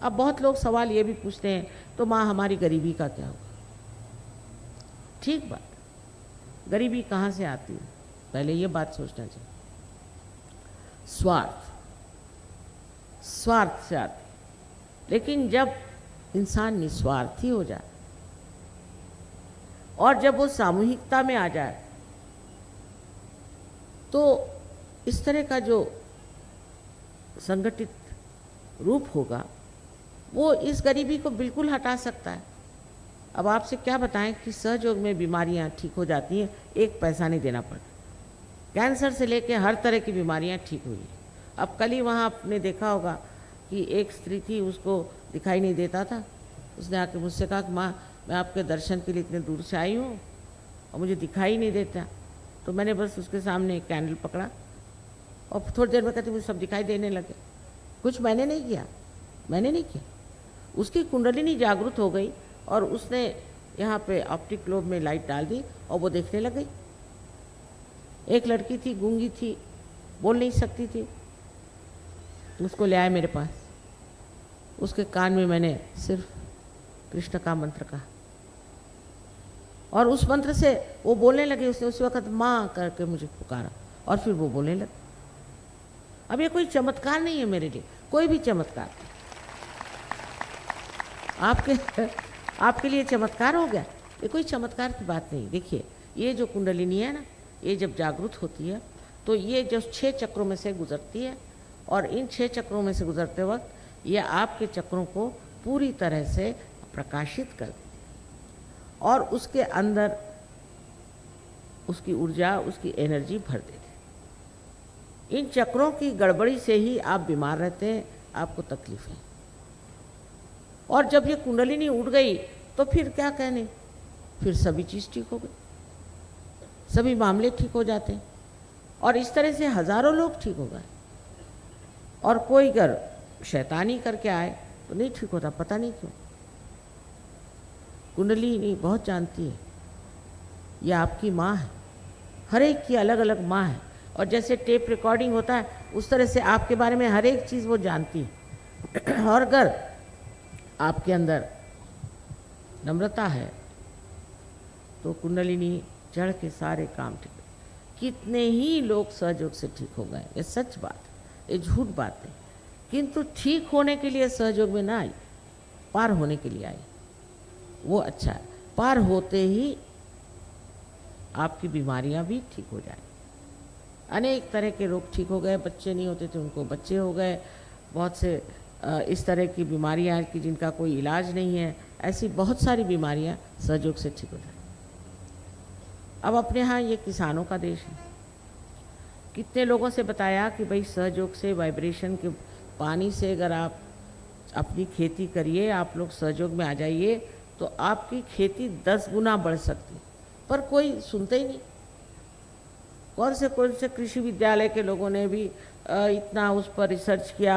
अब बहुत लोग सवाल ये भी पूछते हैं, तो माँ हमारी गरीबी का क्या होगा? ठीक बात, गरीबी कहाँ से आती है? पहले ये बात सोचना चाहिए। स्वार्थ, स्वार्थ से आती है। लेकिन जब इंसान निस्वार्थी हो जाए और जब वो सामूहिकता में आ जाए, तो इस तरह का जो संगठित रूप होगा वो इस गरीबी को बिल्कुल हटा सकता है। अब आपसे क्या बताएं कि सहयोग में बीमारियां ठीक हो जाती हैं, एक पैसा नहीं देना पड़ता। कैंसर से लेके हर तरह की बीमारियां ठीक हुई। अब कल ही वहाँ आपने देखा होगा कि एक स्त्री थी, उसको दिखाई नहीं देता था। उसने आके मुझसे कहा कि माँ, मैं आपके दर्शन के लिए इतने दूर से आई हूँ और मुझे दिखाई नहीं देता। तो मैंने बस उसके सामने एक कैंडल पकड़ा और थोड़ी देर में कहती मुझे सब दिखाई देने लगे। कुछ मैंने नहीं किया, मैंने नहीं किया। उसकी कुंडलिनी जागृत हो गई और उसने यहाँ पे ऑप्टिक लोब में लाइट डाल दी और वो देखने लग गई। एक लड़की थी, गूंगी थी, बोल नहीं सकती थी, उसको ले आए मेरे पास। उसके कान में मैंने सिर्फ कृष्ण का मंत्र कहा और उस मंत्र से वो बोलने लगी। उसने उस वक्त माँ करके मुझे पुकारा और फिर वो बोलने लगी। अब ये कोई चमत्कार नहीं है मेरे लिए, कोई भी चमत्कार आपके लिए चमत्कार हो गया, ये कोई चमत्कार की बात नहीं। देखिए, ये जो कुंडलिनी है ना, ये जब जागृत होती है तो ये जो 6 चक्रों में से गुजरती है और इन 6 चक्रों में से गुजरते वक्त ये आपके चक्रों को पूरी तरह से प्रकाशित कर देती है और उसके अंदर उसकी ऊर्जा, उसकी एनर्जी भर देती है। इन चक्रों की गड़बड़ी से ही आप बीमार रहते हैं, आपको तकलीफ है। और जब ये कुंडलिनी उड़ गई तो फिर क्या कहने, फिर सभी चीज़ ठीक हो गई, सभी मामले ठीक हो जाते हैं। और इस तरह से हजारों लोग ठीक हो गए। और कोई अगर शैतानी करके आए तो नहीं ठीक होता, पता नहीं क्यों। कुंडलिनी बहुत जानती है, ये आपकी माँ है, हर एक की अलग अलग माँ है। और जैसे टेप रिकॉर्डिंग होता है उस तरह से आपके बारे में हर एक चीज़ वो जानती है। और अगर आपके अंदर नम्रता है तो कुंडलिनी चढ़ के सारे काम ठीक। कितने ही लोग सहयोग से ठीक हो गए, ये सच बात है, ये झूठ बात है। किंतु ठीक होने के लिए सहयोग में ना आई, पार होने के लिए आई, वो अच्छा है। पार होते ही आपकी बीमारियां भी ठीक हो जाए। अनेक तरह के रोग ठीक हो गए, बच्चे नहीं होते थे उनको बच्चे हो गए, बहुत से इस तरह की बीमारियां कि जिनका कोई इलाज नहीं है, ऐसी बहुत सारी बीमारियां सहयोग से ठीक हो जाए। अब अपने यहाँ ये किसानों का देश है। कितने लोगों से बताया कि भाई सहयोग से, वाइब्रेशन के पानी से अगर आप अपनी खेती करिए, आप लोग सहयोग में आ जाइए तो आपकी खेती 10 गुना बढ़ सकती। पर कोई सुनते ही नहीं। कौन से कृषि विद्यालय के लोगों ने भी इतना उस पर रिसर्च किया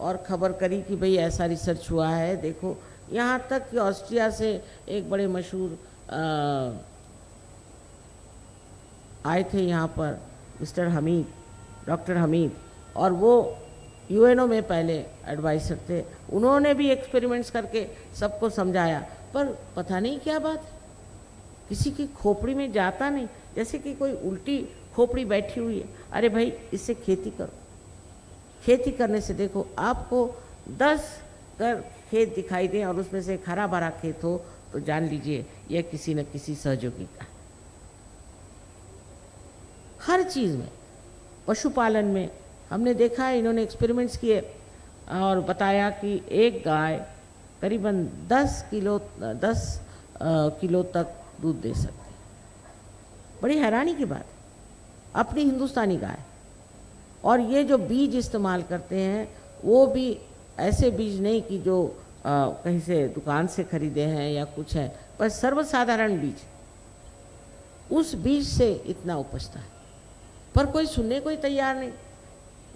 और खबर करी कि भाई ऐसा रिसर्च हुआ है। देखो, यहाँ तक कि ऑस्ट्रिया से एक बड़े मशहूर आए थे यहाँ पर, मिस्टर हमीद, डॉक्टर हमीद, और वो यूएनओ में पहले एडवाइसर थे। उन्होंने भी एक्सपेरिमेंट्स करके सबको समझाया, पर पता नहीं क्या बात है, किसी की खोपड़ी में जाता नहीं। जैसे कि कोई उल्टी खोपड़ी बैठी हुई है। अरे भाई, इससे खेती करो। खेती करने से देखो, आपको 10 खेत दिखाई दें और उसमें से एक हरा भरा खेत हो तो जान लीजिए यह किसी न किसी सहयोगी का। हर चीज़ में, पशुपालन में हमने देखा है, इन्होंने एक्सपेरिमेंट्स किए और बताया कि एक गाय करीबन 10 किलो तक दूध दे सकती है। बड़ी हैरानी की बात है, अपनी हिंदुस्तानी गाय। और ये जो बीज इस्तेमाल करते हैं वो भी ऐसे बीज नहीं कि जो कहीं से दुकान से खरीदे हैं या कुछ है, पर सर्वसाधारण बीज। उस बीज से इतना उपजता है, पर कोई सुनने को ही तैयार नहीं।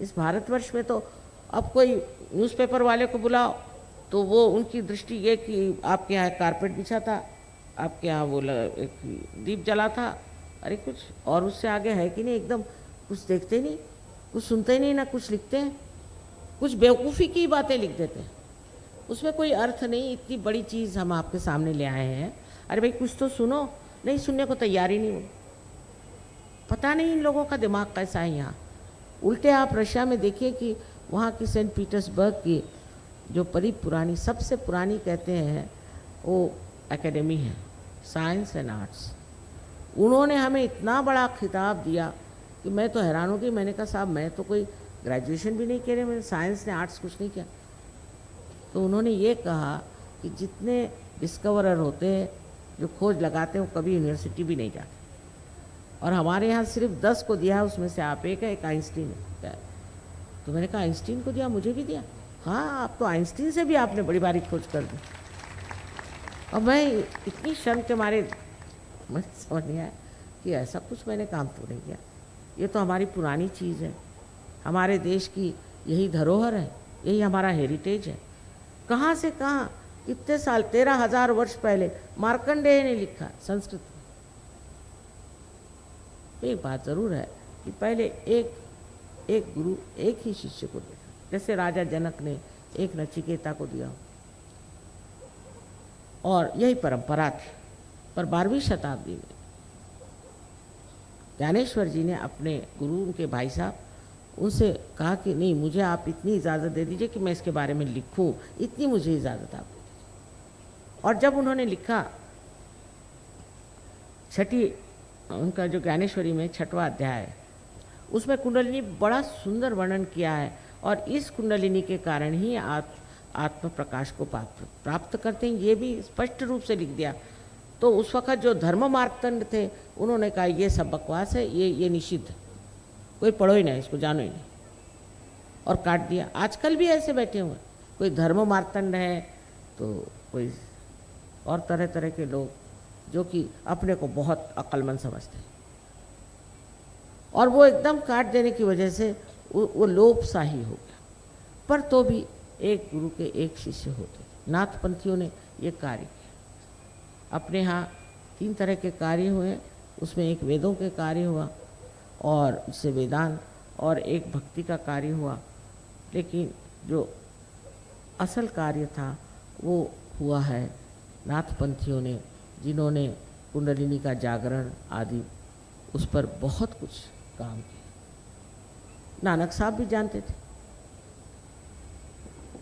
इस भारतवर्ष में तो अब कोई न्यूज़पेपर वाले को बुलाओ तो वो उनकी दृष्टि ये कि आपके यहाँ कारपेट बिछा था, आपके यहाँ वो एक दीप जला था, अरे कुछ और उससे आगे है कि नहीं। एकदम कुछ देखते नहीं, कुछ सुनते नहीं, ना कुछ लिखते हैं, कुछ बेवकूफ़ी की बातें लिख देते हैं। उसमें कोई अर्थ नहीं, इतनी बड़ी चीज़ हम आपके सामने ले आए हैं, अरे भाई कुछ तो सुनो। नहीं, सुनने को तैयार ही नहीं हो। पता नहीं इन लोगों का दिमाग कैसा है यहाँ। उल्टे आप रशिया में देखिए कि वहाँ की सेंट पीटर्सबर्ग की जो बड़ी पुरानी, सबसे पुरानी कहते हैं वो एकेडमी है, साइंस एंड आर्ट्स। उन्होंने हमें इतना बड़ा खिताब दिया कि मैं तो हैरान हो गई। मैंने कहा साहब मैं तो कोई ग्रेजुएशन भी नहीं किया रहे, मैंने साइंस ने आर्ट्स कुछ नहीं किया। तो उन्होंने ये कहा कि जितने डिस्कवरर होते हैं जो खोज लगाते हैं वो कभी यूनिवर्सिटी भी नहीं जाते, और हमारे यहाँ सिर्फ 10 को दिया है, उसमें से आप एक है, एक आइंस्टीन है। तो मैंने कहा आइंस्टीन को दिया, मुझे भी दिया? हाँ, आप तो आइंस्टीन से भी आपने बड़ी बारी खोज कर दी। और मैं इतनी शर्म के मारे मुझे समझ नहीं आया कि ऐसा कुछ मैंने काम तो नहीं किया। ये तो हमारी पुरानी चीज़ है, हमारे देश की यही धरोहर है, यही हमारा हेरिटेज है। कहाँ से कहाँ, कितने साल, 13,000 वर्ष पहले मार्कंडेय ने लिखा संस्कृत में। तो एक बात ज़रूर है कि पहले एक गुरु एक ही शिष्य को दिया, जैसे राजा जनक ने एक नचिकेता को दिया, और यही परंपरा थी। पर 12वीं शताब्दी में ज्ञानेश्वर जी ने अपने गुरु, उनके भाई साहब, उनसे कहा कि नहीं, मुझे आप इतनी इजाज़त दे दीजिए कि मैं इसके बारे में लिखूं, इतनी मुझे इजाज़त आप दे दीजिए। और जब उन्होंने लिखा, छठी उनका जो ज्ञानेश्वरी में 6वां अध्याय है, उसमें कुंडलिनी बड़ा सुंदर वर्णन किया है, और इस कुंडलिनी के कारण ही आत्म प्रकाश को प्राप्त करते हैं, ये भी स्पष्ट रूप से लिख दिया। तो उस वक़्त जो धर्म मार्तंड थे, उन्होंने कहा ये सब बकवास है, ये निषिद्ध है, कोई पढ़ो ही नहीं, इसको जानो ही नहीं, और काट दिया। आजकल भी ऐसे बैठे हुए, कोई धर्म मार्तंड है तो कोई और तरह तरह के लोग जो कि अपने को बहुत अक्लमंद समझते हैं, और वो एकदम काट देने की वजह से वो लोप सा ही हो गया। पर तो भी एक गुरु के एक शिष्य होते। नाथपंथियों ने ये कार्य किया। अपने यहाँ 3 तरह के कार्य हुए, उसमें एक वेदों के कार्य हुआ, और उससे वेदांत, और एक भक्ति का कार्य हुआ। लेकिन जो असल कार्य था वो हुआ है नाथपंथियों ने, जिन्होंने कुंडलिनी का जागरण आदि उस पर बहुत कुछ काम किया। नानक साहब भी जानते थे,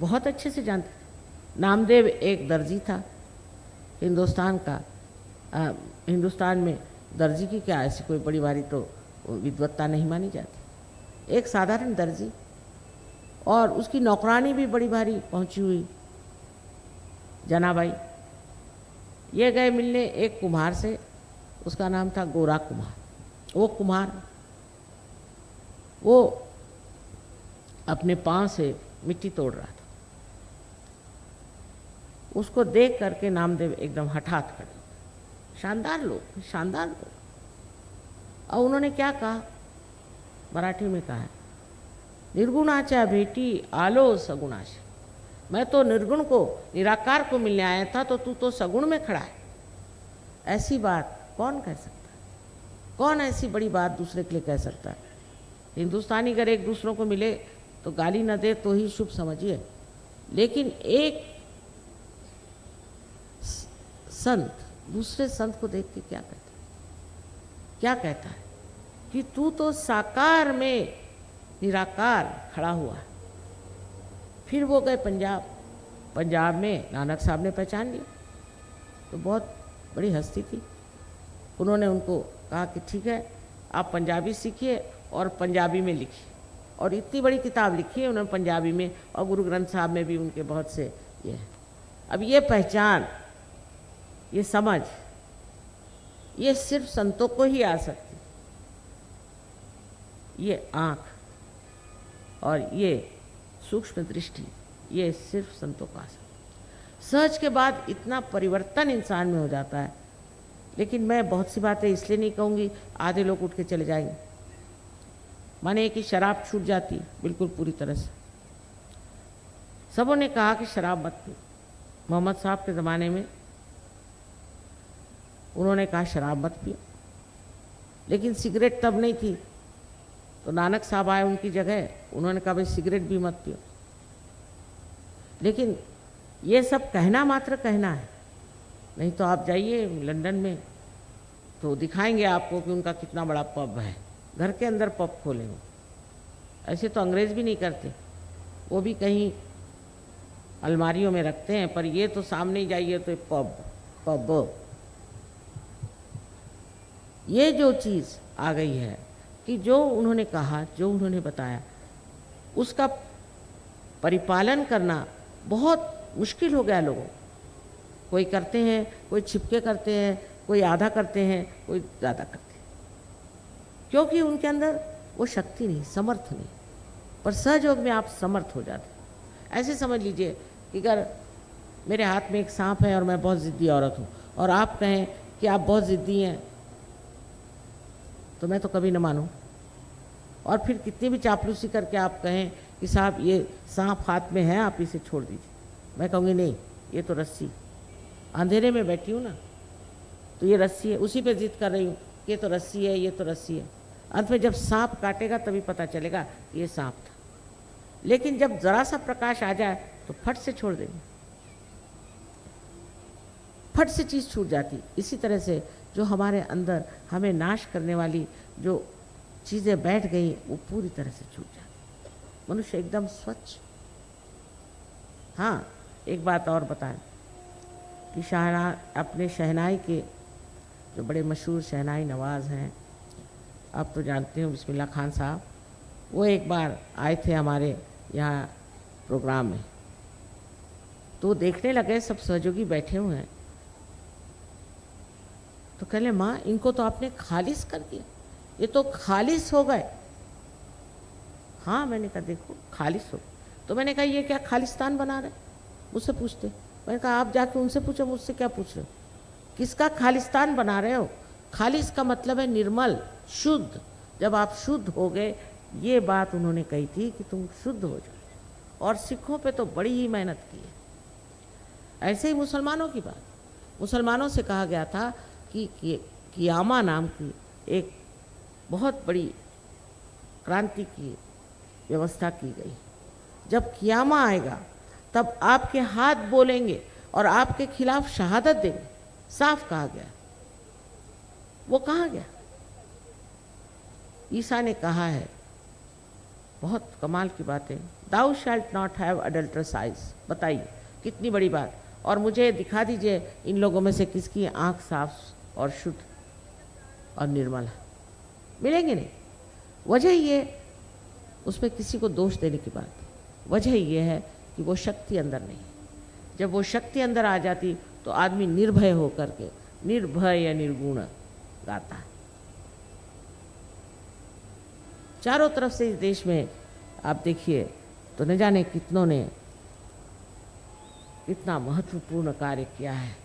बहुत अच्छे से जानते थे। नामदेव एक दर्जी था हिंदुस्तान का। हिंदुस्तान में दर्जी की क्या ऐसी कोई बड़ी भारी तो विद्वत्ता नहीं मानी जाती, एक साधारण दर्जी, और उसकी नौकरानी भी बड़ी भारी पहुंची हुई जनाबाई। ये गए मिलने एक कुम्हार से, उसका नाम था गोरा कुम्हार। वो कुम्हार वो अपने पाँव से मिट्टी तोड़ रहा था। उसको देख करके नामदेव एकदम हठात खड़े, शानदार लोग, शानदार लोग। और उन्होंने क्या कहा, मराठी में कहा है, निर्गुणाचा भेटी आलो सगुणाश। मैं तो निर्गुण को, निराकार को मिलने आया था, तो तू तो सगुण में खड़ा है। ऐसी बात कौन कह सकता है? कौन ऐसी बड़ी बात दूसरे के लिए कह सकता है? हिंदुस्तानी अगर एक दूसरों को मिले तो गाली न दे तो ही शुभ समझिए, लेकिन एक संत दूसरे संत को देख के क्या कहता है? क्या कहता है कि तू तो साकार में निराकार खड़ा हुआ है। फिर वो गए पंजाब। पंजाब में नानक साहब ने पहचान लिया, तो बहुत बड़ी हस्ती थी। उन्होंने उनको कहा कि ठीक है, आप पंजाबी सीखिए और पंजाबी में लिखिए, और इतनी बड़ी किताब लिखी है उन्होंने पंजाबी में, और गुरु ग्रंथ साहब में भी उनके बहुत से ये है। अब ये पहचान, ये समझ, ये सिर्फ संतों को ही आ सकती। ये आँख और ये सूक्ष्म दृष्टि, ये सिर्फ संतों को आ सकती। सहज के बाद इतना परिवर्तन इंसान में हो जाता है। लेकिन मैं बहुत सी बातें इसलिए नहीं कहूँगी, आधे लोग उठ के चले जाएंगे। माने कि शराब छूट जाती बिल्कुल पूरी तरह से। सबों ने कहा कि शराब मत पी। मोहम्मद साहब के ज़माने में उन्होंने कहा शराब मत पियो, लेकिन सिगरेट तब नहीं थी। तो नानक साहब आए उनकी जगह, उन्होंने कहा भाई सिगरेट भी मत पियो। लेकिन ये सब कहना मात्र कहना है, नहीं तो आप जाइए लंदन में तो दिखाएंगे आपको कि उनका कितना बड़ा पब है, घर के अंदर पब खोले हो। ऐसे तो अंग्रेज़ भी नहीं करते, वो भी कहीं अलमारियों में रखते हैं, पर ये तो सामने ही जाइए तो पब पब। ये जो चीज़ आ गई है कि जो उन्होंने कहा, जो उन्होंने बताया, उसका परिपालन करना बहुत मुश्किल हो गया लोगों। कोई करते हैं, कोई छिपके करते हैं, कोई आधा करते हैं, कोई ज़्यादा करते हैं, क्योंकि उनके अंदर वो शक्ति नहीं, समर्थ नहीं। पर सहयोग में आप समर्थ हो जाते। ऐसे समझ लीजिए कि अगर मेरे हाथ में एक सांप है और मैं बहुत ज़िद्दी औरत हूँ और आप कहें कि आप बहुत ज़िद्दी हैं, तो मैं तो कभी न मानूं। और फिर कितनी भी चापलूसी करके आप कहें कि साहब ये सांप हाथ में है, आप इसे छोड़ दीजिए, मैं कहूँगी नहीं, ये तो रस्सी, अंधेरे में बैठी हूँ ना, तो ये रस्सी है, उसी पे जिद कर रही हूँ कि ये तो रस्सी है, ये तो रस्सी है। अंत में जब सांप काटेगा तभी पता चलेगा ये सांप था। लेकिन जब ज़रा सा प्रकाश आ जाए तो फट से छोड़ देंगे, फट से चीज़ छूट जाती। इसी तरह से जो हमारे अंदर हमें नाश करने वाली जो चीज़ें बैठ गई, वो पूरी तरह से छूट जाती। मनुष्य एकदम स्वच्छ। हाँ, एक बात और बताएं कि अपने शहनाई के जो बड़े मशहूर शहनाई नवाज़ हैं, आप तो जानते हो, बिस्मिल्लाह खान साहब, वो एक बार आए थे हमारे यहाँ प्रोग्राम में, तो देखने लगे, सब सहयोगी बैठे हुए हैं, तो कहले माँ इनको तो आपने खालिस कर दिया, ये तो खालिस हो गए। हाँ, मैंने कहा देखो खालिस हो। तो मैंने कहा ये क्या खालिस्तान बना रहे, मुझसे पूछते। मैंने कहा आप जाके उनसे पूछो, मुझसे क्या पूछ रहे हो, किसका खालिस्तान बना रहे हो। खालिस का मतलब है निर्मल, शुद्ध। जब आप शुद्ध हो गए, ये बात उन्होंने कही थी कि तुम शुद्ध हो जाओ। और सिखों पे तो बड़ी ही मेहनत की है। ऐसे ही मुसलमानों की बात, मुसलमानों से कहा गया था कि कियामा नाम की एक बहुत बड़ी क्रांति की व्यवस्था की गई। जब कियामा आएगा तब आपके हाथ बोलेंगे और आपके खिलाफ शहादत देंगे, साफ कहा गया। वो कहाँ गया? ईसा ने कहा है, बहुत कमाल की बात है, दाउ शैल्ट नॉट हैव अडल्टरस आइज। बताइए कितनी बड़ी बात। और मुझे दिखा दीजिए इन लोगों में से किसकी आंख साफ और शुद्ध और निर्मल है, मिलेंगे नहीं। वजह ये, उसमें किसी को दोष देने की बात, वजह ये है कि वो शक्ति अंदर नहीं। जब वो शक्ति अंदर आ जाती तो आदमी निर्भय होकर के, निर्भय या निर्गुण गाता है। चारों तरफ से इस देश में आप देखिए तो न जाने कितनों ने कितना महत्वपूर्ण कार्य किया है।